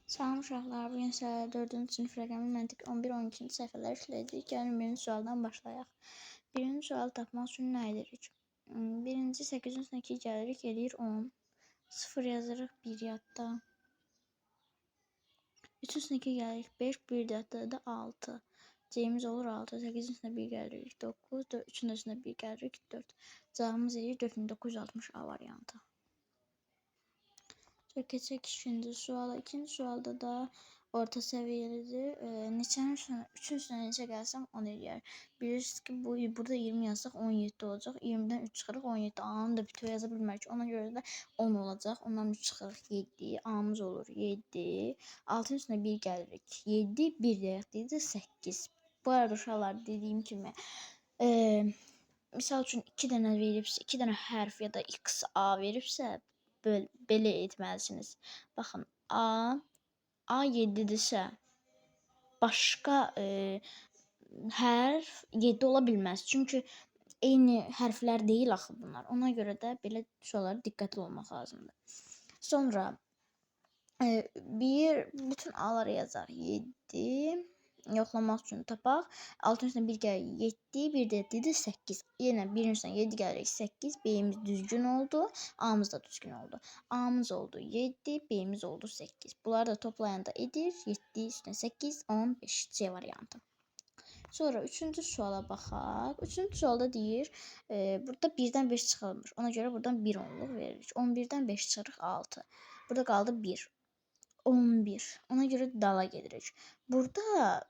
Salam uşaqlar, bugün sizə 4-cü sinif rəqəmi məntiq 11-12-ci səhifələr işləyəcəyik. Gəlin birinci sualdan başlayaq. Birinci sualı tapmaq üçün nə edirik? Birinci 8-in üstünə 2 gəlirik, eləyir 10. 0 yazırıq 1 yadda. 3-ün üstünə 2 gəlirik 5, 1 yadda da 6. C-miz olur 6, 8-in üstünə 1 gəlirik 9, 3-ün üstünə 1 gəlirik 4. Cavabımız eləyir 4960 A variantı. Keçək ikinci suala. İkinci sualda da orta səviyyəlidir. Neçənin üstünə, 3-ün üstünə neçə gəlsəm 10 eləyər. Bilirsiniz ki, burada 20 yazsaq 17 olacaq. 20-dən 3 çıxırıq 17. A-nı da bütöv yaza bilmərik. Ona görə də 10 olacaq. Ondan 3 çıxırıq 7. A-mız olur 7. 6-nın üstünə 1 gəlirik. 7, 1 deyək deyəcək 8. Bu arada uşaqlar dediyim kimi misal üçün 2 dənə veribsə, 2 dənə hərf ya da x a veribsə, belə etməlisiniz. Baxın, A 7-dirsə, başqa hərf 7 ola bilməz. Çünki eyni hərflər deyil axı bunlar. Ona görə də belə suallara diqqətli olmaq lazımdır. Sonra bütün A-ları yazaq. 7 yoxlamaq üçün tapaq. 6-nın üstünə 1 gəlir 7, 1 də 7, 8. Yenə 1-in üstünə 7 gəlirik 8. B-miz düzgün oldu. A-mız da düzgün oldu. A-mız oldu 7, B-miz oldu 8. Bunları da toplayanda edir 7 üstünə 8, 15. C variantı. Sonra 3-cü suala baxaq. 3-cü sualda deyir, burada 1-dən 5 çıxılmır. Ona görə buradan 1 onluq veririk. 11-dən 5 çıxırıq 6. Burada qaldı 1. 11. Ona görə dala gedirik. Burada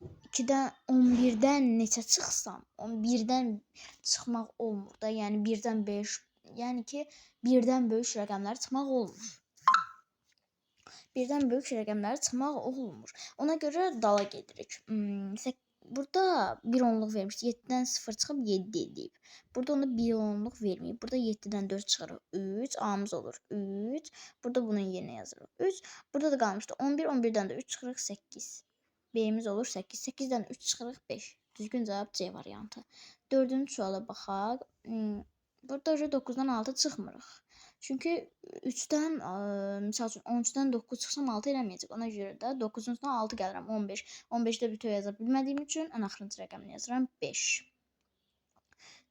2-dən 11-dən neçə çıxsam, 11-dən çıxmaq olmur da. Yəni 1-dən 5, yəni ki, 1-dən böyük rəqəmləri çıxmaq olmur. 1-dən böyük rəqəmləri çıxmaq olmur. Ona görə dala gedirik. Burada 1 onluq vermiş. 7-dən 0 çıxıb 7 edib. Burada onda 1 onluq verməyib. Burada 7-dən 4 çıxırıq 3. A-mız olur 3. Burada bunun yerinə yazırıq 3. Burada da qalmışdı 11. 11-dən də 3 çıxırıq 8. B-miz olur 8. 8-dən 3 çıxırıq 5. Düzgün cavab C variantı. 4-cü suala baxaq. Burada 9-dan 6 çıxmırıq. Çünki 3-dən, misal üçün 13-dən 9 çıxsam 6 eləməyəcək. Ona görə də 9-un üstünə 6 gəlirəm 15. 15-də bütöv yaza bilmədiyim üçün ən axırıncı rəqəmini yazıram 5.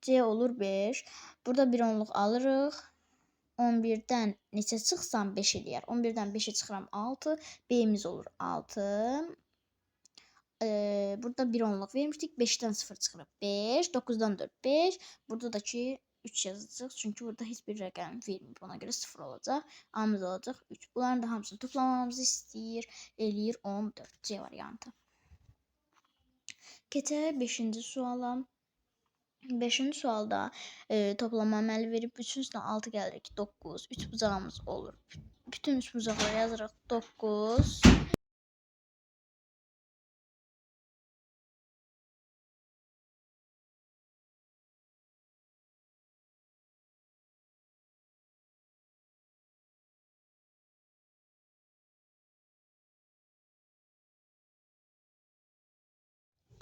C olur 5. Burada 1 onluq alırıq. 11-dən neçə çıxsam 5 eləyər. 11-dən 5-ə çıxıram 6. B-miz olur 6. Burada 1 onluq vermişdik. 5-dən 0 çıxırıq 5. 9-dan 4 5. Burada da ki 3 yazacaq. Çünki burada heç bir rəqəm verməyib. Ona görə 0 olacaq. A-mız olacaq 3. Bunların da hamısını toplamamızı istəyir. Eləyir 14. C variantı. Keçək 5-ci suala. 5-ci sualda toplama əməli verib 3-ün üstünə 6 gəlirik 9. 3 bucağımız olur. Bütün 3 bucaqları yazırıq 9.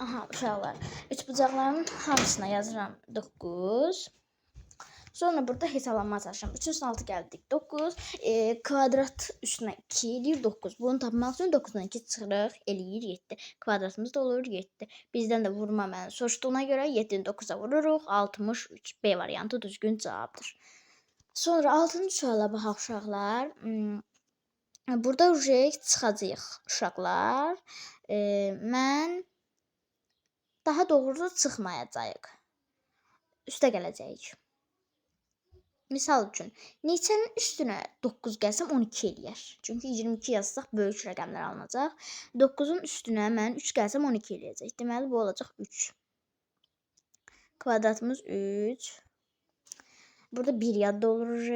Aha, uşaqlar. 3 bucaqlarının hamısına yazıram 9. Sonra burada hesablamaya çalışıram. 3-ün üstünə 6 gəldik 9. Kvadrat üstünə 2 eləyir 9. Bunu tapmaq üçün 9-dan 2 çıxırıq, eləyir 7. Kvadratımız da olur 7. Bizdən də vurma əməlini soruşduğuna görə 7-ni 9-a vururuq. 63. B variantı düzgün cavabdır. Sonra 6-cı suala baxaq uşaqlar. Burada çıxacağıq uşaqlar. Mən daha doğrusu çıxmayacağıq. Üstə gələcəyik. Misal üçün, neçənin üstünə 9 gəlsəm 12 eləyər. Çünki 22 yazsaq böyük rəqəmlər alınacaq. 9-un üstünə mən 3 gəlsəm 12 eləyəcək. Deməli, bu olacaq 3. Kvadratımız 3. Burada 1 yadda olur.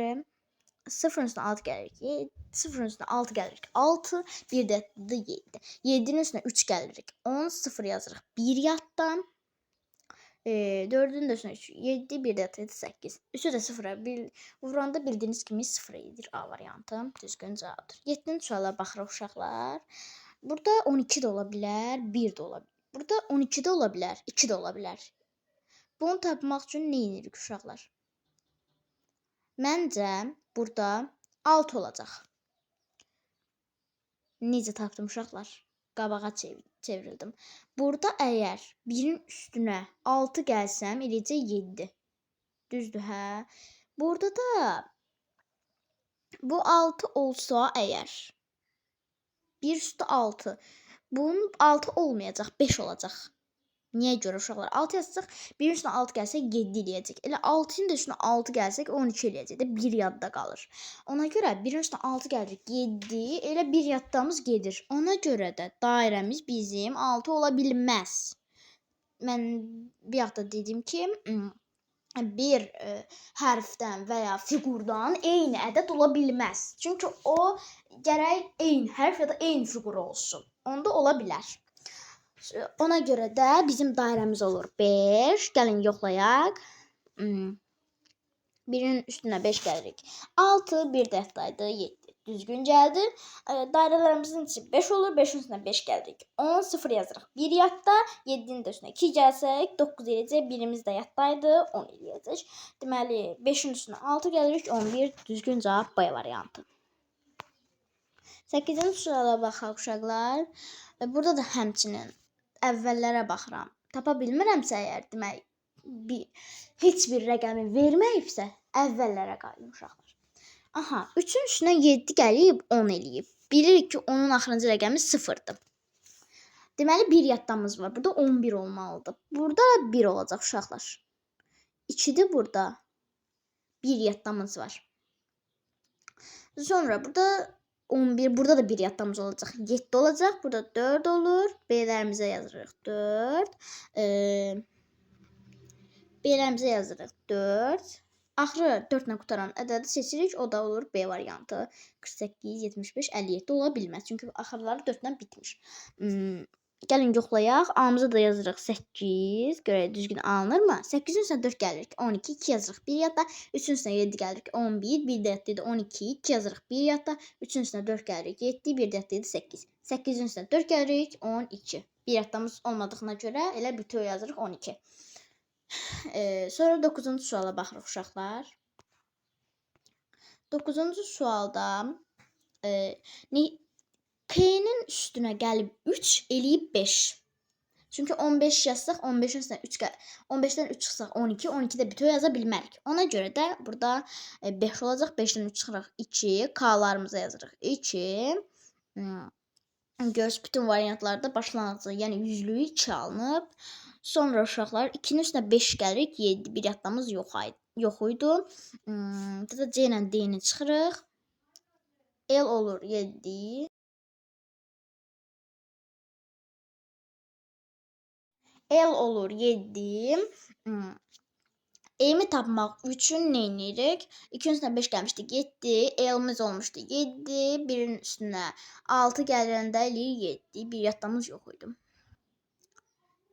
0-ın üstünə 6 gəlirik. 0-ın üstünə 6 gəlirik. 6, 1 də 7. 7-nin üstünə 3 gəlirik. 10, 0 yazırıq. 1 yaddan. 4-ün də üstünə 3, 7, 1 də 7, 8. 3-ü də 0-a vuranda bildiyiniz kimi 0 edir A variantı. Düzgün cavabdır. 7-ci suala baxırıq uşaqlar. Burada 12 də ola bilər, 1 də ola bilər. Burada 12 də ola bilər, 2 də ola bilər. Bunu tapmaq üçün nə edirik uşaqlar? Məncə burada 6 olacaq. Necə tapdım uşaqlar? Qabağa çevrildim. Burada əgər 1-in üstünə 6 gəlsəm, eləcək 7. Düzdür, hə? Burada da bu 6 olsa əgər 1 üstü 6. Bunun 6 olmayacaq, 5 olacaq. Niyə görə uşaqlar? 6 yazacaq, 1-in üstünə 6 gəlsə 7 eləyəcək. Elə 6-nın da üstünə 6 gəlsək 12 eləyəcək də 1 yadda qalır. Ona görə 1-in üstünə 6 gəlirik 7, elə 1 yaddamız gedir. Ona görə də dairəmiz bizim 6 ola bilməz. Mən bir yaxda dedim ki, bir hərfdən və ya fiqurdan eyni ədəd ola bilməz. Çünki o gərək eyni hərf ya da eyni fiqur olsun. Onda ola bilər. Ona görə də bizim dairəmiz olur 5. Gəlin yoxlayaq. 1-in üstünə 5 gəlirik. 6, 1 də yadaydı, 7. Düzgün gəldi. Dairələrimizin içi 5 olur. 5-in üstünə 5 gəlirik. 10, 0 yazırıq. 1 yadda, 7-nin də üstünə 2 gəlsək, 9 eləyəcək. 1-imiz də yaddaydı, 10 eləyəcək. Deməli, 5-in üstünə 6 gəlirik, 11. Düzgün cavab B variantı. 8-ci suala baxaq uşaqlar. Burada da həmçinin əvvəllərə baxıram. Tapa bilmirəmsə əgər, demək, heç bir rəqəmi verməyibsə, əvvəllərə qayıdım uşaqlar. Aha, 3-ün üstünə 7 gəlib, 10 eləyib. Bilirik ki, onun axırıncı rəqəmi 0-dır. Deməli, 1 yaddamız var. Burada 11 olmalıdır. Burada 1 olacaq uşaqlar. 2-dir burada. 1 yaddamız var. Sonra burada 11, burada da 1 yaddamız olacaq. 7 olacaq. Burada 4 olur. B'lərimizə yazırıq 4. B'lərimizə yazırıq 4. Axırı 4 ilə qutaran ədədi seçirik. O da olur B variantı. 48, 75, 57 ola bilməz. Çünki axırları 4 ilə bitmiş. Gəlin yoxlayaq. A-mıza da yazırıq 8. Görək düzgün alınırmı? 8-in üstünə 4 gəlirik. 12, 2 yazırıq. 1 yadda. 3-ün üstünə 7 gəlirik. 11, 1 də yadda 12, 2 yazırıq. 1 yadda. 3-ün üstünə 4 gəlirik. 7, 1 də yadda 8. 8-in üstünə 4 gəlirik. 12. 1 yaddamız olmadığına görə elə bütöv yazırıq 12. Sonra 9-cu suala baxırıq uşaqlar. 9-cu sualda P-nin üstünə gəlib 3 eləyib 5. Çünki 15 yazsaq 15-in üstünə 3 15-dən 3 çıxsaq 12, 12-də bütöv yaza bilmərik. Ona görə də burada 5 olacaq. 5-dən 3 çıxırıq 2, K-larımıza yazırıq 2. Görürsünüz bütün variantlarda başlanğıcı, yəni yüzlüyü 2 alınıb. Sonra uşaqlar 2-nin üstünə 5 gəlirik, 7. Bir yaddamız yox idi. Burada C ilə D-ni çıxırıq. L olur 7. L olur 7. E-mi tapmaq üçün nə edirik? 2-nin üstünə 5 gəlmişdi 7. L-miz olmuşdu 7. 1-in üstünə 6 gələndə eləyir 7. Bir yaddamız yox idi.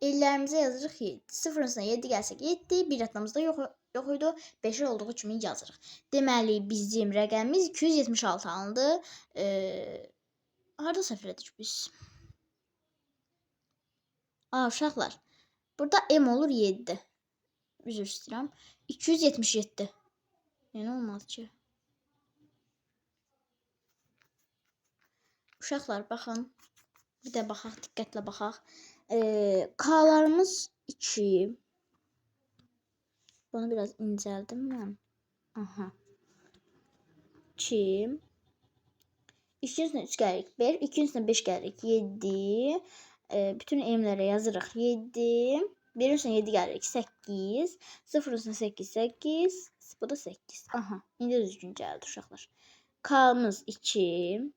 Ellərimizə yazırıq 7. 0-ın üstünə 7 gəlsək 7. Bir yaddamız da yox idi. 5 olduğu kimi yazırıq. Deməli, bizim rəqəmimiz 276 alındı. Harada səhv elədik biz? Uşaqlar. Burada M olur 7. Üzr istəyirəm. 277. Yəni olmadı ki. Uşaqlar, baxın. Bir də baxaq, diqqətlə baxaq. K-larımız 2. Bunu biraz incəldim mən. Aha. 2. 2-nin üstünə 3 gəlirik 1. 2-nin üstünə 5 gəlirik 7. Bütün M-lərə yazırıq 7. 1-in üstünə 7 gəlirik 8. 0-ın üstünə 8, 8. Bu da 8. Aha. İndi düzgün gəldi uşaqlar. K-mız 2.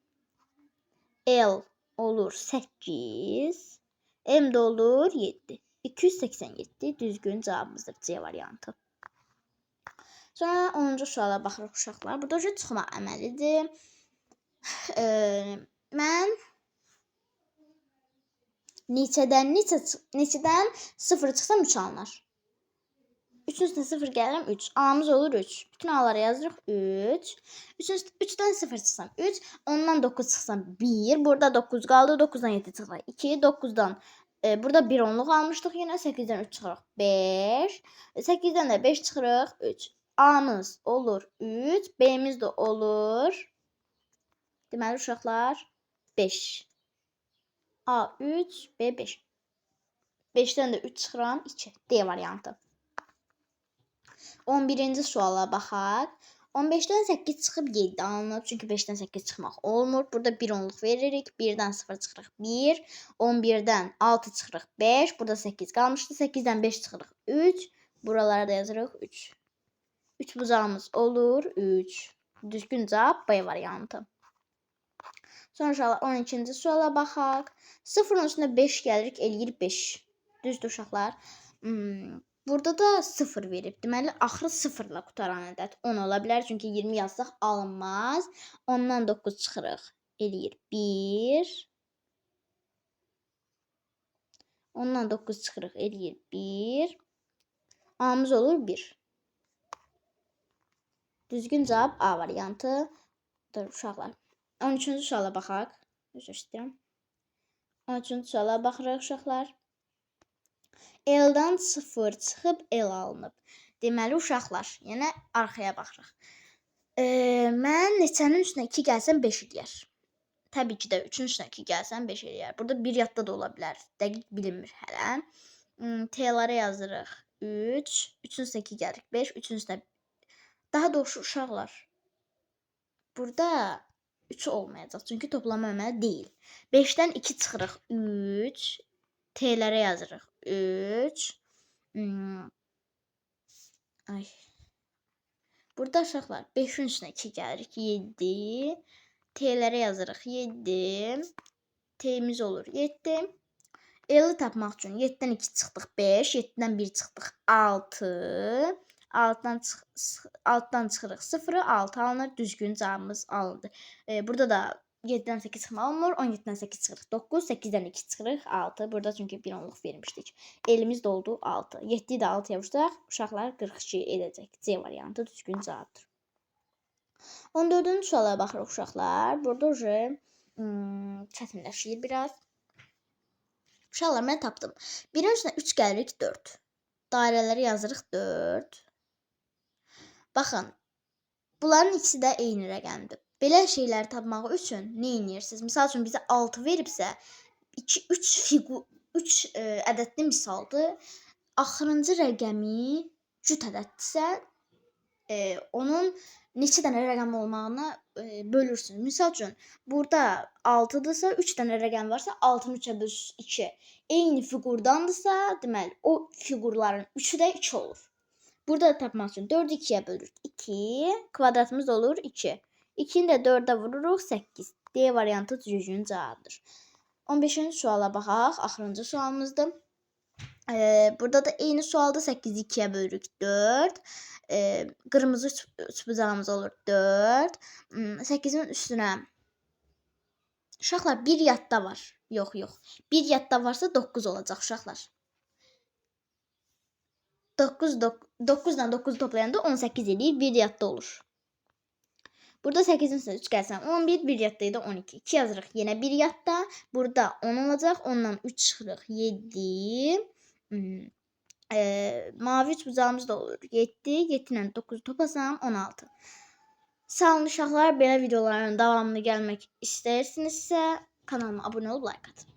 L olur 8. M də olur 7. 287 düzgün cavabımızdır C variantı. Sonra 10-cu suala baxırıq uşaqlar. Burada çıxma əməlidir. Mən neçədən 0 çıxsam 3 alınır. 3-ün üstünə 0 gəlirəm 3. A-mız olur 3. Bütün A-lara yazırıq 3. 3-dən 0 çıxsam 3. Ondan 9 çıxsam 1. Burada 9 qaldı. 9-dan 7 çıxırıq 2. 9-dan burada 1 onluq almışdıq. Yenə 8-dən 3 çıxırıq 5. 8-dən də 5 çıxırıq 3. A-mız olur 3. B-miz də olur. Deməli uşaqlar 5. A3, B5. 5'dən də 3 çıxıram, 2. D variantı. 11-ci suala baxaq. 15-dən 8 çıxıb 7 alınıb. Çünki 5-dən 8 çıxmaq olmur. Burada 1 onluq veririk. 1-dən 0 çıxırıq 1. 11-dən 6 çıxırıq 5. Burada 8 qalmışdı. 8-dən 5 çıxırıq 3. Buralara da yazırıq 3. 3 bucağımız olur 3. Düzgün cavab B variantı. Sonra 12-ci suala baxaq. 0-ın üstünə 5 gəlirik, eləyir 5. Düzdür uşaqlar? Burada da 0 verib. Deməli, axırı 0 ilə qutaran ədəd 10 ola bilər. Çünki 20 yazsaq alınmaz. 10-dan 9 çıxırıq. Eləyir 1. 10-dan 9 çıxırıq. Eləyir 1. A-mız olur 1. Düzgün cavab A variantı. Dur uşaqlar. 13-cü suala baxaq. Üzr istəyirəm. 13-cü suala baxırıq uşaqlar. L-dan 0 çıxıb L alınıb. Deməli uşaqlar, yenə arxaya baxırıq. Mən neçənin üstünə 2 gəlsəm 5 eləyər. Təbii ki də 3-ün üstünə 2 gəlsəm 5 eləyər. Burada bir yadda da ola bilər. Dəqiq bilinmir hələ. T-lara yazırıq 3. 3-ün üstünə 2 gəlirik 5. 3-ün üstünə daha doğrusu uşaqlar. Burada 3 olmayacaq. Çünki toplama əməli deyil. 5-dən 2 çıxırıq 3. T-lərə yazırıq 3. Burada uşaqlar 5-in üstünə 2 gəlirik 7. T-lərə yazırıq 7. T-miz olur 7. L-i tapmaq üçün 7-dən 2 çıxdıq 5. 7-dən 1 çıxdıq 6. 6-dan çıxırıq 0-ı 6 alınır. Düzgün cavabımız alındı. Burada da 7-dən 8 çıxmaq olmur. 17-dən 8 çıxırıq 9. 8-dən 2 çıxırıq 6. Burada çünki 1 onluq vermişdik. Elimiz də oldu 6. 7-yi də 6-ya vuracaq. Uşaqlar 42 edəcək. C variantı düzgün cavabdır. 14-cü suala baxırıq uşaqlar. Burada çətinləşir biraz. Uşaqlar mən tapdım. 1-in üstünə 3 gəlirik 4. Dairələri yazırıq 4. Baxın. Bunların ikisi də eyni rəqəmdir. Belə şeyləri tapmaq üçün nə edirsiniz? Misal üçün bizə 6 veribsə, 3 ədədli misaldır. Axırıncı rəqəmi cüt ədəddirsə, onun neçə dənə rəqəm olmağına bölürsünüz. Misal üçün, burada 6-dırsa, 3 dənə rəqəm varsa, 6-nı 3-ə bölürsünüz 2. Eyni fiqurdandırsa, deməli, o fiqurların 3-ü də 2 olur. Burada da tapmaq üçün 4-ü 2-yə bölürük 2, kvadratımız olur 2. 2-ni də 4-ə vururuq 8. D variantı düzgün cavabdır. 15-ci suala baxaq, axırıncı sualımızdır. Burada da eyni sualda 8-i 2-yə bölürük 4. Qırmızı bucağımız olur 4. 8-in üstünə uşaqlar 1 yadda var. Yox. 1 yadda varsa 9 olacaq uşaqlar. 9-dan 9 toplayanda 18 eləyir, 1 yadda olur. Burada 8-in üstünə 3 gəlsən 11, 1 yadda idi 12. 2 yazırıq yenə 1 yadda. Burada 10 olacaq. Ondan 3 çıxırıq 7. Mavi 3 bucağımız da olur 7. 7 ilə 9 toplasam 16. Sağ olun uşaqlar. Belə videoların davamını gəlmək istəyirsinizsə kanalıma abunə olub like atın.